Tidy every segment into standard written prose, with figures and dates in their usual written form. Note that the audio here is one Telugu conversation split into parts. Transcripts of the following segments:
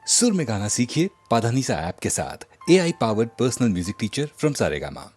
सुर में गाना सीखिए पाधानीसा ऐप के साथ। AI powered personal music teacher from Saregama.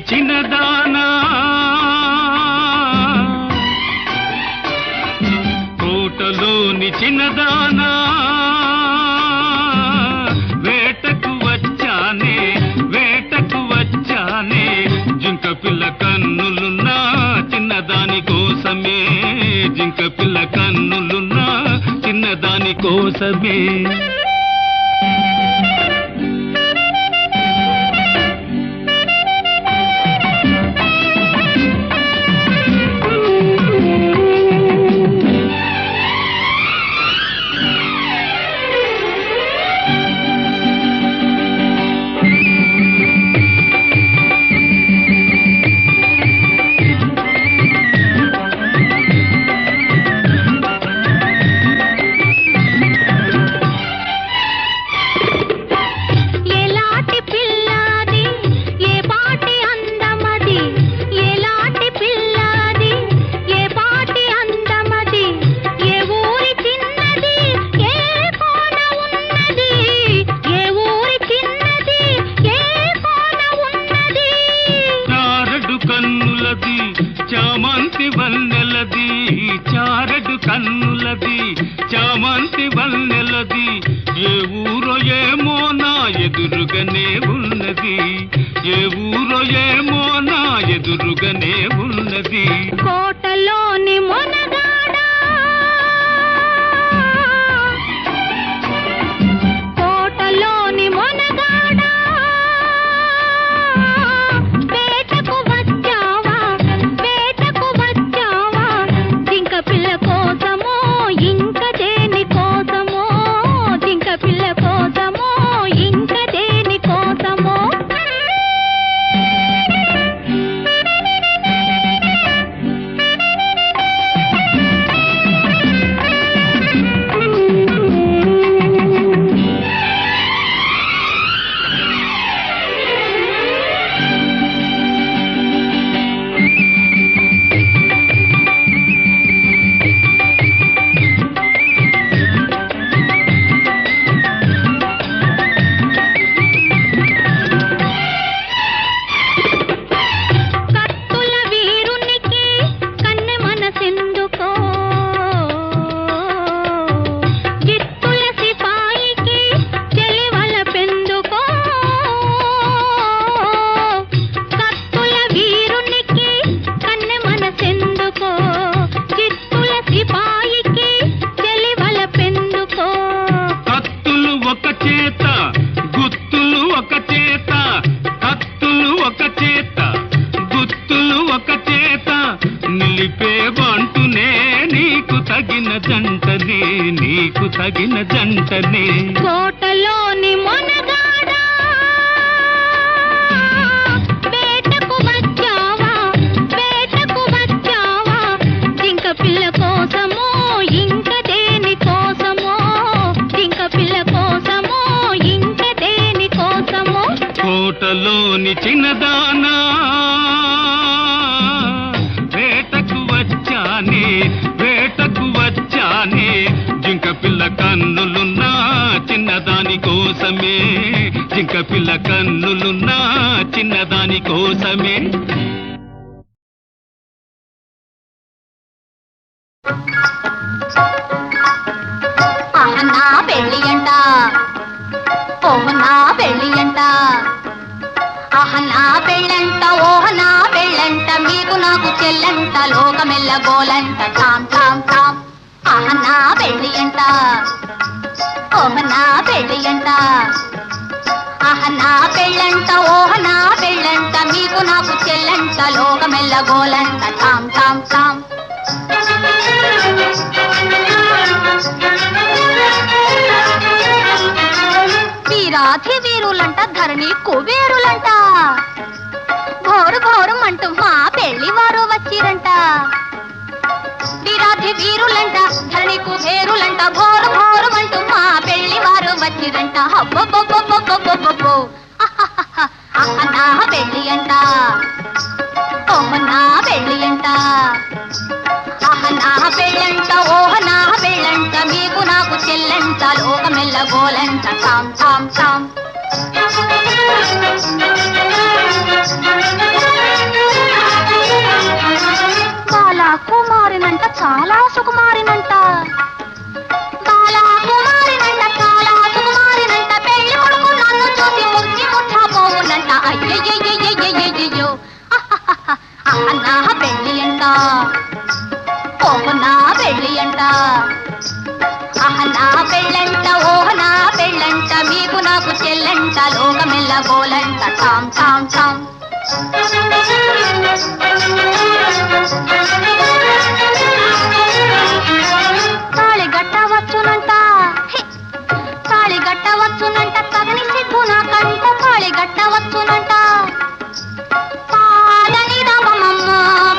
చిన్నదానా కోటలోని చిన్నదానా వేటకు వచ్చానే జింక పిల్ల కన్నులున్నా చిన్నదాని కోసమే జింక పిల్ల కన్నులున్నా చిన్నదాని కోసమే చారడు కన్నులది చామంతి వన్నెలది ఏ ఊరో ఏమో నా ఎదురుగానే ఉన్నది ఏ ఊరో ఏమో నా ఎదురుగానే ఉన్నది కోటలోని మొనగాడా కోటలోని మొనగాడా వేటకు వచ్చావా జింక పిల్ల కోసమో ఇంక దేని కోసమో జింక పిల్ల కోసమో ఇంక దేని కోసమో నీకు తగిన జంటనే కోటలోని మొనగాడా వేటకు వచ్చావా జింక పిల్ల కోసమో ఇంక దేని కోసమో జింక పిల్ల కోసమో ఇంక దేని కోసమో కోటలోని చిన్నదానా వేటకు వచ్చానే జింక పిల్ల కన్నులున్నా చిన్నదాని కోసమే జింక పిల్ల కన్నులున్నా చిన్నదాని కోసమే నా పెళ్ళి అంట ఓహ నా పెళ్ళి అంట ఆహ నా పెళ్ళంట ఓహ నా పెళ్ళంట మీకు మీకు నాకు చెల్లంట లోకమెల్ల గోలంట టామ్ టామ్ టామ్ ఆహనా పెళ్ళి అంట ఓహనా పెళ్ళి అంట ఆహనా పెళ్ళంట ఓహనా పెళ్ళంట మీకు నాకు చెల్లంట లోకమెల్ల గోలంట టామ్ టామ్ టామ్ వీరాధి వీరులంట ధరణి కుబేరులంట ఘోరు ఘోరమంటూ మా పెళ్లి వారు వచ్చిరంట వీరాధి వీరులంట ధరణి కుబేరులంట ఘోరు ఘోరమంటూ మా పెళ్లి వారు వచ్చిరంట హబ్బబ్బబ్బబ్బబ్బబ్బబ్బో నా పెళ్లి అంట ఓహ్ నా పెళ్లి అంట నా పెళ్ళంట ఓహ్ నా పెళ్ళంట మీకు నాకు చెల్లంట లోకమెల్ల గోలంట టామ్ టామ్ టామ్ బాలా కుమారినంట చాలా సుకుమారినంట బాలా కుమారినంట చాలా సుకుమారినంట పెళ్లి కొడుకు నన్ను చూసి ముచ్చి ముట్టబోవునంట అయ్యయ్యయ్యయ్యయ్యయ్యో నా పెళ్లి అంట ఓహ్ నా పెళ్ళి అంట నా పెళ్ళంట ఓహ్ నా పెళ్ళంట మీకు నాకు చెల్లంట లోకమెల్ల గోలంట టామ్ టామ్ టామ్ తాళి గట్టవచ్చునంట తాళి గట్టవచ్చునంట తగని సిగ్గు నాకంట తాళి గట్టవచ్చునంట పాలని రామమ్మ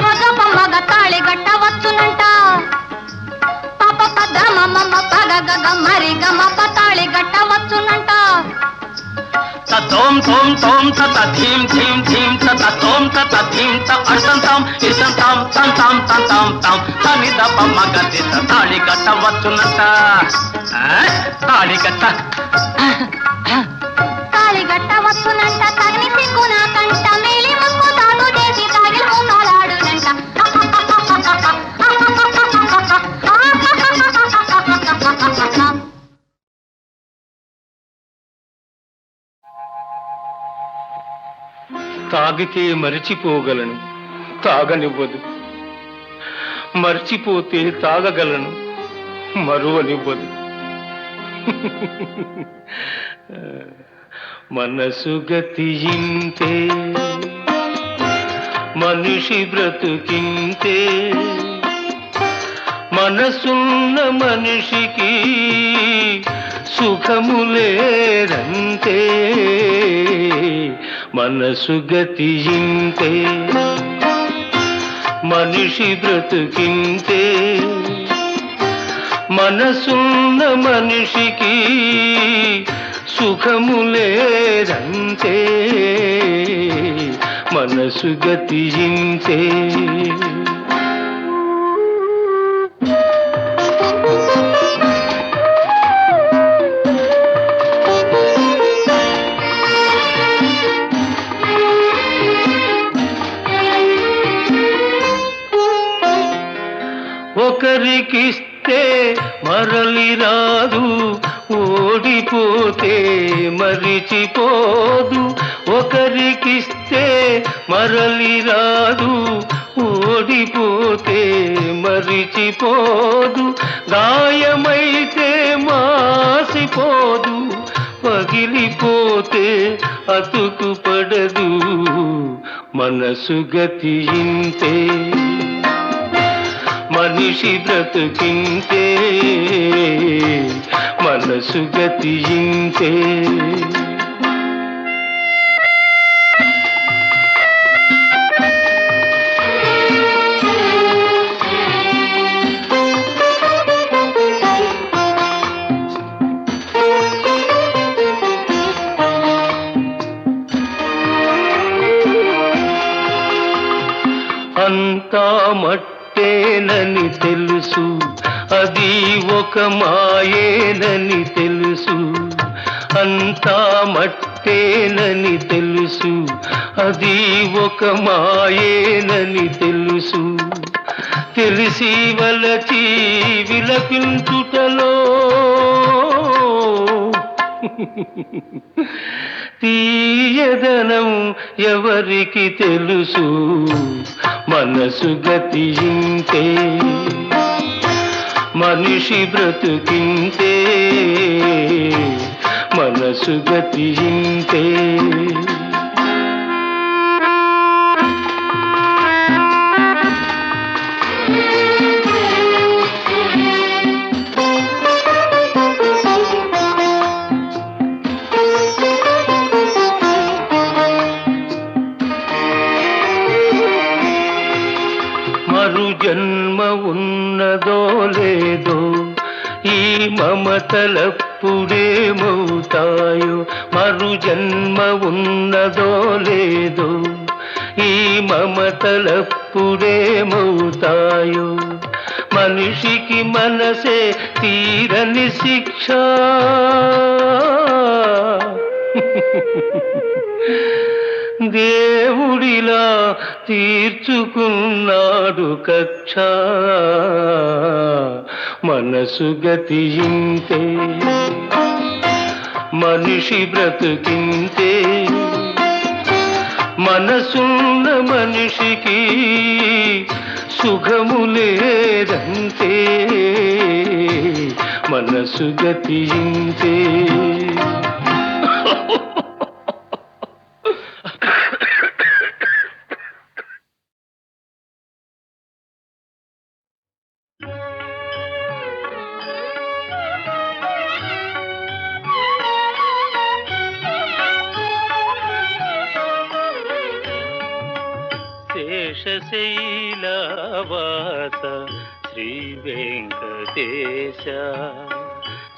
భగపమ్మగ తాళి గట్టవచ్చునంట పాప పద్రమమ్మ పగగగ మరి గమ తాళి గట్టవచ్చునంట తోం తోం తోం తత థీం థీం థీం తత తోం తత థీం త అర్థం తాం ఇసం తాం తం తాం తం తాం తాం తని దప మగతి తాళి కట్టవచ్చునంట తాళి గట్టవచ్చునంట తగని సిగ్గు నాకంట మేలి ముక్కు తాను చేసి తాగిలి మూలాడునంట తాగితే మరిచిపోగలను తాగనివ్వదు మర్చిపోతే తాగగలను మరువనివ్వదు మనసు గతియింతే మనిషి బ్రతుకింతే మనసున్న మనిషికి సుఖములేరంతే మనసు గతియింతే మనిషి బ్రతుకింతే మనసున్న మనిషికి సుఖములేరంతే మనసు గతియింతే ఒకరికిస్తే మరలి రాదు ఓడిపోతే మరిచిపోదు ఒకరికిస్తే మరలి రాదు ఓడిపోతే మరిచిపోదు గాయమైతే మాసిపోదు పగిలిపోతే అతుకు పడదు మనసు గతియింతే మనిషి బ్రతుకింతే మనసు గతియింతే అంతా మట్టేనని తెలుసు అది ఒక మాయేనని తెలుసు అంతా మట్టేనని తెలుసు అది ఒక మాయేనని తెలుసు తెలిసి వలచి విలపించుటలో తీయదనం ఎవరికి తెలుసు, మనసు గతి ఇంతే, మనిషి బ్రతుకింతే, మనసు గతి ఇంతే. మరు జన్మ ఉన్నదో లేదో, ఈ మమతలప్పుడేమవుతాయో. మరు జన్మ ఉన్నదో లేదో, ఈ మమతలప్పుడేమవుతాయో. మనిషికి మనసే తీరని శిక్ష, దేవుడిలా తీర్చుకున్నాడు కక్ష. మనసు గతి ఇంతే, మనిషి బ్రతుకింతే, మనసున్న మనిషికి సుఖము లేదంతే. మనసు గతి ఇంతే. శేషశైలవాస శ్రీ వెంకటేశ,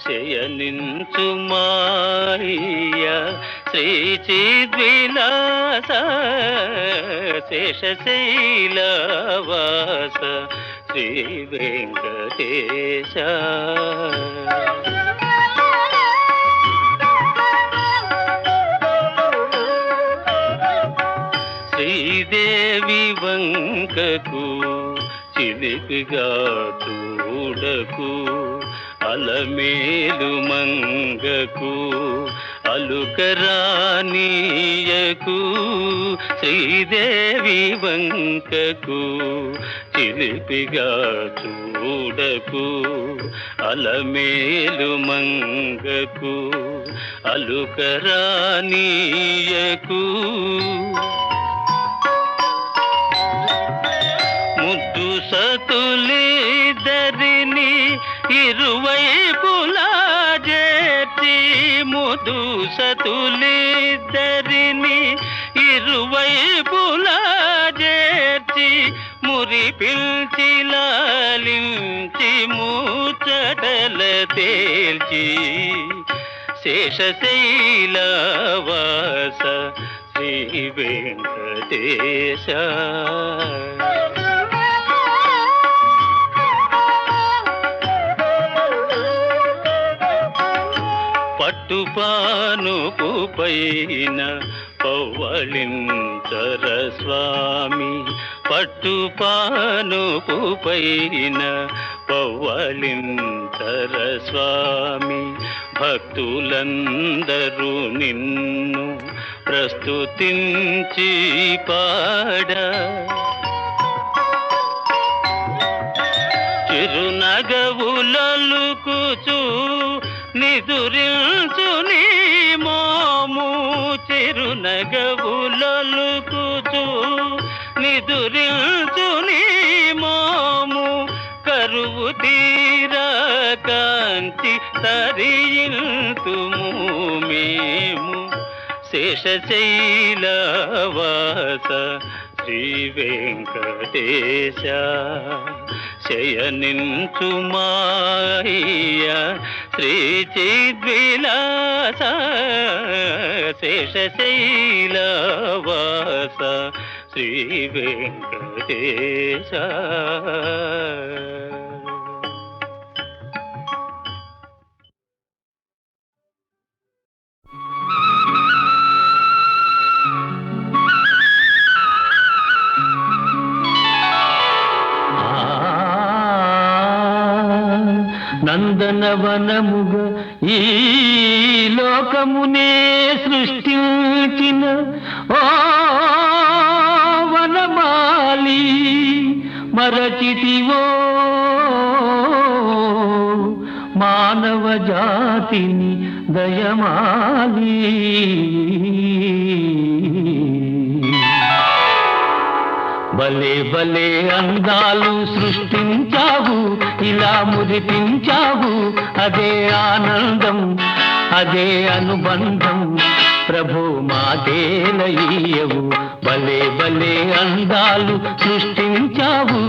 శయనించు మాయ శ్రీ చిద్విలాస. శేషశైలవాస శ్రీ వెంకటేశ. శ్రీదేవి వంకకు చిలిపిగా చూడకు, అలమేలు మంగకు అలుకరానీయకు. శ్రీదేవి వంకకు చిలిపిగా చూడకు, అలమేలు మంగకు అలుకరానీయకు. ముద్దు సతులిద్దరిని ఇరువైపులా చేర్చి, ముద్దు సతులిద్దరిని ఇరువైపులా చేర్చి, మురి పిల్చి లాలించి ముచ్చటల తేల్చి. శేషశైలవాస శ్రీ వెంకటేశ. పట్టుపానుపు పైన పవ్వళించర స్వామి, పట్టుపానుపు పైన పవ్వళించర స్వామి. భక్తులందరూ నిన్ను ప్రస్తుతించి పాడ, చిరునగవులలుకుచు నిదురించు నీ మోము. చిరునగవులలుకుచు నిదురించు నీ మోము. కరువు తీరా కాంచి తరియింతుము మేము. శేషశైలవాస శ్రీ వెంకటేశ, శయనించు మాయ శ్రీ చిద్విలాస. శేషశైలవాస శ్రీ వెంకటేశ. నందనవనముగా ఈ లోకమునే సృష్టించిన ఓ వనమాలి మరచితివో మానవ జాతిని దయమాలి. భలే భలే అందాలు సృష్టించావు, ఇలా మురిపించావు, అదే ఆనందం, అదే అనుబంధం, ప్రభు మాతేలయ్యవు. భలే భలే అందాలు సృష్టించావు.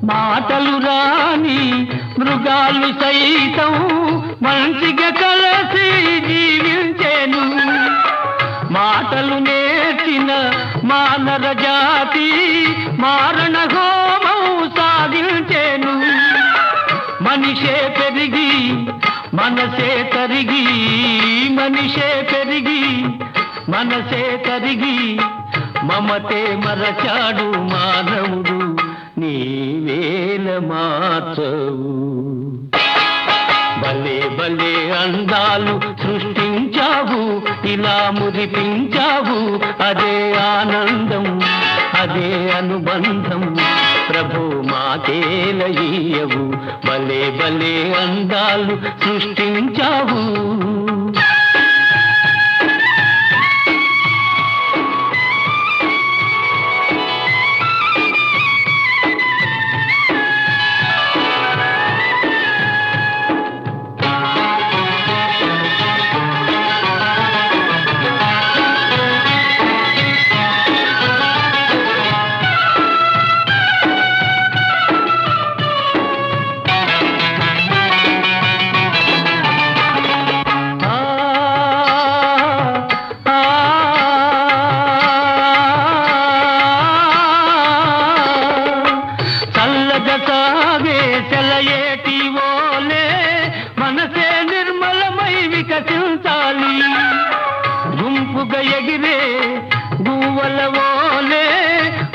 మాటలు రాని మృగాలు సైతం మంచిగా కలిసి జీవించేను. మాటలు నేర్చిన మానవ జాతి మారణ హోమం సాగించేను. మనిషే పెరిగి మనసే తరిగి, మనిషే పెరిగి మనసే తరిగి, మమతే మరచాడు మానవుడు, నీవేల మార్చవు. భలే భలే అందాలు సృష్టించావు, ఇలా మురిపించావు, అదే ఆనందం, అదే అనుబంధం, ప్రభు మాతేలయ్యవు. భలే భలే అందాలు సృష్టించావు. సాగే సెలయేటి ఓలే మనసే నిర్మలమై వికసించాలి. గుంపుగా ఎగిరే గువ్వల ఓలే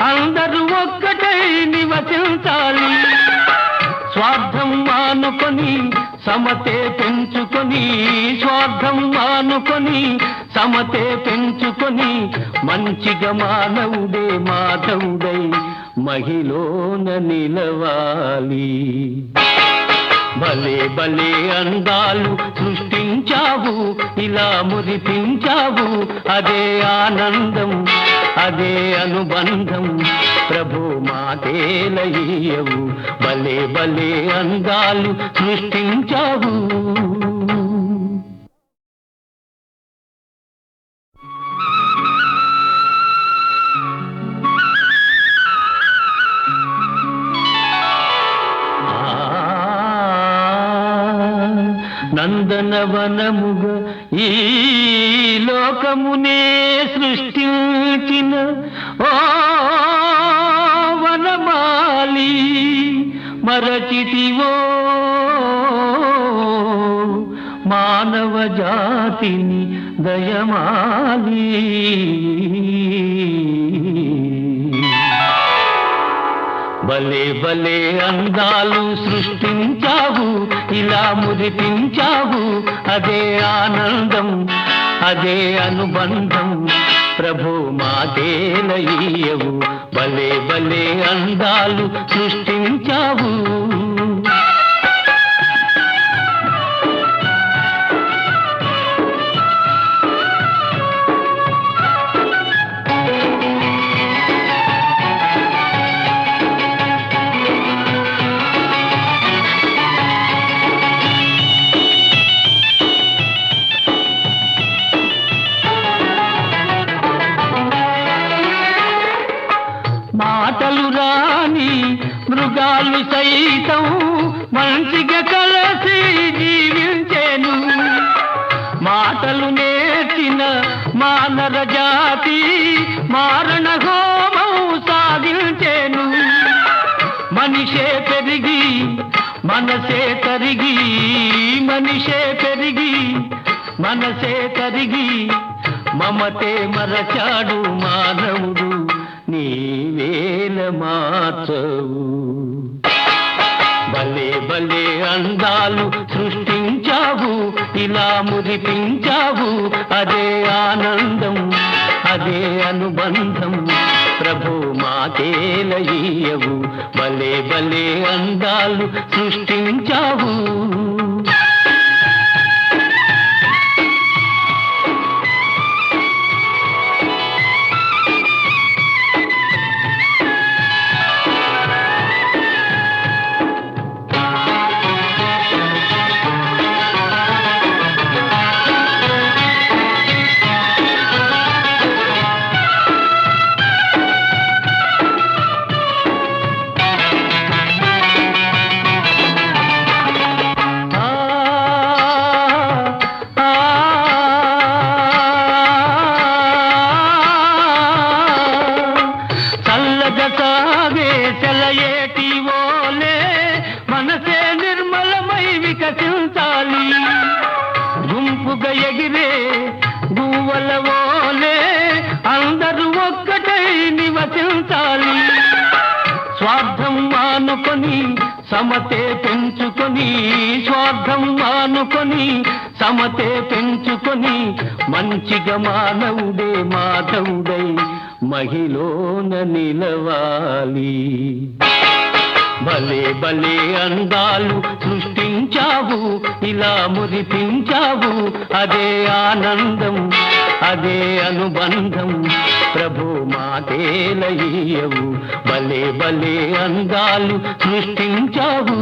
అందరూ ఒక్కటై నివసించాలి. స్వార్థం మానుకొని సమతే పెంచుకొని, స్వార్థం మానుకొని సమతే పెంచుకొని, మంచిగా మానవుడే మాధవుడై మహిళన నిలవాలి. భలే భలే అందాలు సృష్టించావు, ఇలా మురిపించావు, అదే ఆనందం, అదే అనుబంధం, ప్రభు మాతేలయ్యవు. భలే భలే అందాలు సృష్టించావు. నందనవనముగా ఈ లోకమునే సృష్టించిన ఓ వనమాలి మరచితివో మానవ జాతిని దయమాలి. భలే భలే అందాలు సృష్టించావు, ఇలా మురిపించావు, అదే ఆనందం, అదే అనుబంధం, ప్రభు మాతేలయ్యవు. భలే భలే అందాలు సృష్టించావు. మాటలు రాని మృగాలు సైతం మంచిగా కలిసి జీవించేను. మాటలు నరజాతి మారణ హోమం సాగించేను. మనిషే పెరిగి మనసే తరిగి, మనిషే పెరిగి మనసే తరిగి, మమతే మరచాడు మానవుడు, నీవేల మార్చవు. భలే భలే అందాలు సృష్టించావు, ఇలా మురిపించావు, అదే ఆనందం, అదే అనుబంధం, ప్రభు మాకేలయ్యవు. భలే భలే అందాలు సృష్టించావు. ఏటివోలే మనసే నిర్మలమై వికసించాలి, గుంపుగా ఎగిరే గువ్వలవోలే అందరూ ఒక్కటై నివసించాలి. స్వార్థం మానుకొని సమతే పెంచుకొని, స్వార్థం మానుకొని సమతే పెంచుకొని, మంచిగా మానవుడే మాధవుడై మహిళన నిలవాలి. భలే భలే అందాలు సృష్టించావు, ఇలా మురిపించావు, అదే ఆనందం, అదే అనుబంధం, ప్రభు మాకేలయ్యవు. భలే భలే అందాలు సృష్టించావు.